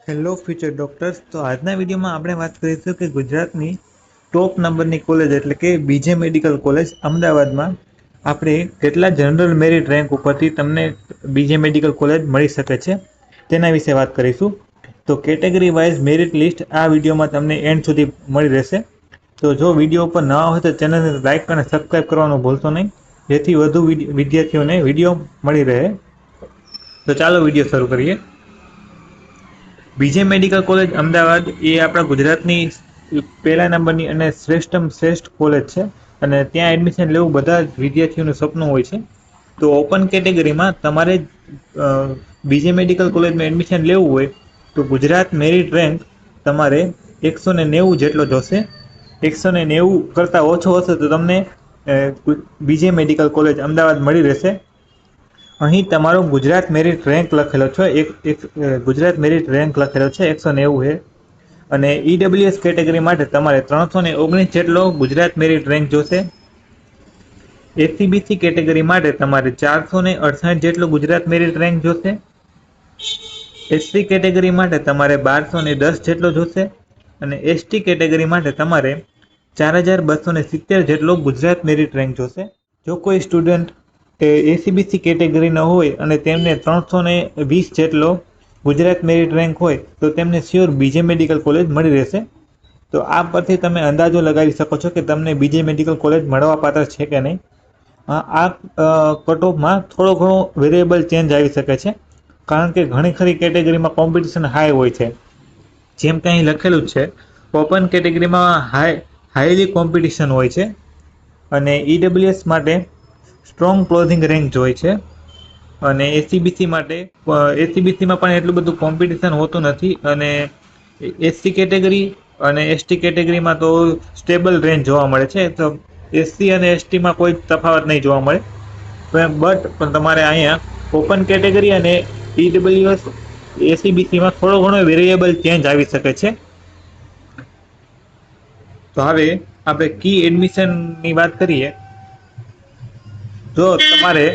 Hello future doctors. તો આજના વિડીયોમાં આપણે વાત કરીશું કે ગુજરાતની ટોપ નંબરની કોલેજ એટલે કે બીજે મેડિકલ કોલેજ અમદાવાદમાં આપણે કેટલા જનરલ મેરિટ રેન્ક ઉપરથી તમને બીજે મેડિકલ કોલેજ મળી શકે છે તેના વિશે વાત કરીશું. તો કેટેગરી વાઇઝ મેરિટ લિસ્ટ આ વિડીયોમાં તમને એન્ડ સુધી મળી રહેશે. તો જો વિડીયો ઉપર નવા હોય તો ચેનલને લાઇક અને સબસ્ક્રાઈબ કરવાનું ભૂલશો નહીં, જેથી વધુ વિદ્યાર્થીઓને વિડીયો મળી રહે. તો ચાલો વિડીયો શરૂ કરીએ. બીજે મેડિકલ કોલેજ અમદાવાદ એ આપણા ગુજરાતની પહેલા નંબરની અને શ્રેષ્ઠ કોલેજ છે અને ત્યાં એડમિશન લેવું બધા જ વિદ્યાર્થીઓનું સપનું હોય છે. તો ઓપન કેટેગરીમાં તમારે બીજે મેડિકલ કોલેજમાં એડમિશન લેવું હોય તો ગુજરાત મેરિટ રેન્ક તમારે 190 જેટલો જોશે. 190 કરતાં ઓછો હશે તો તમને બીજે મેડિકલ કોલેજ અમદાવાદ મળી રહેશે. અહીં તમારો ગુજરાત મેરિટ રેન્ક લખેલો છે. ગુજરાત મેરિટ રેન્ક લખેલો છે 190 છે. અને ઈડબ્લ્યુએસ કેટેગરી માટે તમારે 319 જેટલો ગુજરાત મેરિટ રેન્ક જોશે. એસસીબીસી કેટેગરી માટે તમારે 468 જેટલો ગુજરાત મેરિટ રેન્ક જોશે. એસસી કેટેગરી માટે તમારે 1210 જેટલો જોશે અને એસટી કેટેગરી માટે તમારે 4270 જેટલો ગુજરાત મેરિટ રેન્ક જોશે. જો કોઈ સ્ટુડન્ટ એસીબીસી કેટેગરી ન હોય અને તેમને 320 જેટલો ગુજરાત મેરિટ રેન્ક હોય તો તેમને શ્યોર બીજે મેડિકલ કોલેજ મળી રહેશે. તો આ પરથી તમે અંદાજો લગાવી શકો છો કે તમને બીજે મેડિકલ કોલેજ મળવા પાત્ર છે કે નહીં. આ કટ ઓફમાં થોડો ઘણો વેરિયેબલ ચેન્જ આવી શકે છે, કારણ કે ઘણી ખરી કેટેગરીમાં કોમ્પિટિશન હાઈ હોય છે. જેમ કે અહીં લખેલું જ છે, ઓપન કેટેગરીમાં હાઈલી કોમ્પિટિશન હોય છે અને ઈડબ્લ્યુએસ માટે સ્ટ્રોંગ ક્લોઝિંગ રેન્ક હોય છે અને એસીબીસીમાં પણ એટલું બધું કોમ્પિટિશન હોતું નથી. અને એસસી કેટેગરી અને એસટી કેટેગરીમાં તો સ્ટેબલ રેન્જ જોવા મળે છે. તો એસસી અને એસટીમાં કોઈ તફાવત નહીં જોવા મળે. પણ તમારે અહીંયા ઓપન કેટેગરી અને ઈડબ્લ્યુએસ એસીબીસીમાં થોડો ઘણો વેરિયેબલ ચેન્જ આવી શકે છે. તો હવે આપણે કી એડમિશનની વાત કરીએ. જો તમારે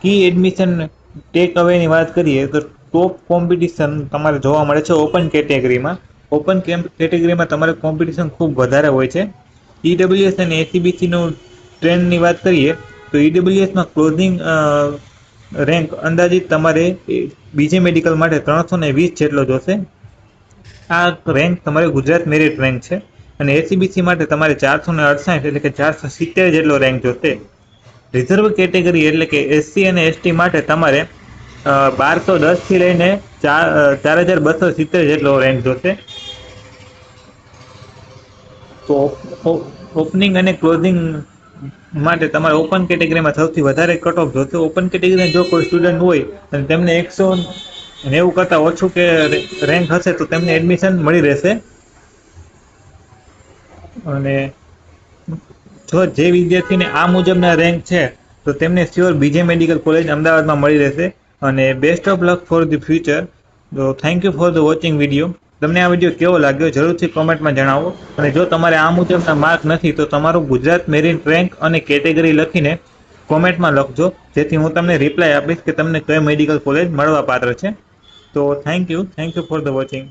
કી એડમિશન ટેક અવેની વાત કરીએ તો ટોપ કોમ્પિટિશન તમારે જોવા મળે છે ઓપન કેટેગરીમાં. ઓપન કેટેગરીમાં તમારે કોમ્પિટિશન ખૂબ વધારે હોય છે. ઈડબ્લ્યુએસ અને એસીબીસીનું ટ્રેન્ડની વાત કરીએ તો ઈડબ્લ્યુએસમાં ક્લોઝિંગ રેન્ક અંદાજિત તમારે બીજે મેડિકલ માટે 320 જેટલો જોશે. આ રેન્ક તમારે ગુજરાત મેરિટ રેન્ક છે. અને એસીબીસી માટે તમારે 468 એટલે કે 470 જેટલો રેન્ક જોશે. રિઝર્વ કેટેગરી એટલે કે એસસી અને એસટી માટે તમારે 1210 થી લઈને 4270 જેટલો રેન્ક જોશે. તો ઓપનિંગ અને ક્લોઝિંગ માટે તમારે ઓપન કેટેગરીમાં સૌથી વધારે કટ ઓફ જોશે. ઓપન કેટેગરીમાં જો કોઈ સ્ટુડન્ટ હોય અને તેમને 190 કરતાં ઓછું કે રેન્ક હશે તો તેમને એડમિશન મળી રહેશે. અને જો જે વિદ્યાર્થીને આ મુજબના રેન્ક છે તો તેમને શ્યોર બીજે મેડિકલ કોલેજ અમદાવાદમાં મળી રહેશે. અને best of luck for the future. તો thank you for the watching video. તમને આ વિડીયો કેવો લાગ્યો જરૂરથી કોમેન્ટમાં જણાવો. અને જો તમારે આ મુજબના માર્ક નથી તો તમારું ગુજરાત મેરિટ રેન્ક અને કેટેગરી લખીને કોમેન્ટમાં લખજો, જેથી હું તમને રિપ્લાય આપીશ કે તમને કયો મેડિકલ કોલેજ મળવા પાત્ર છે. તો thank you for the watching.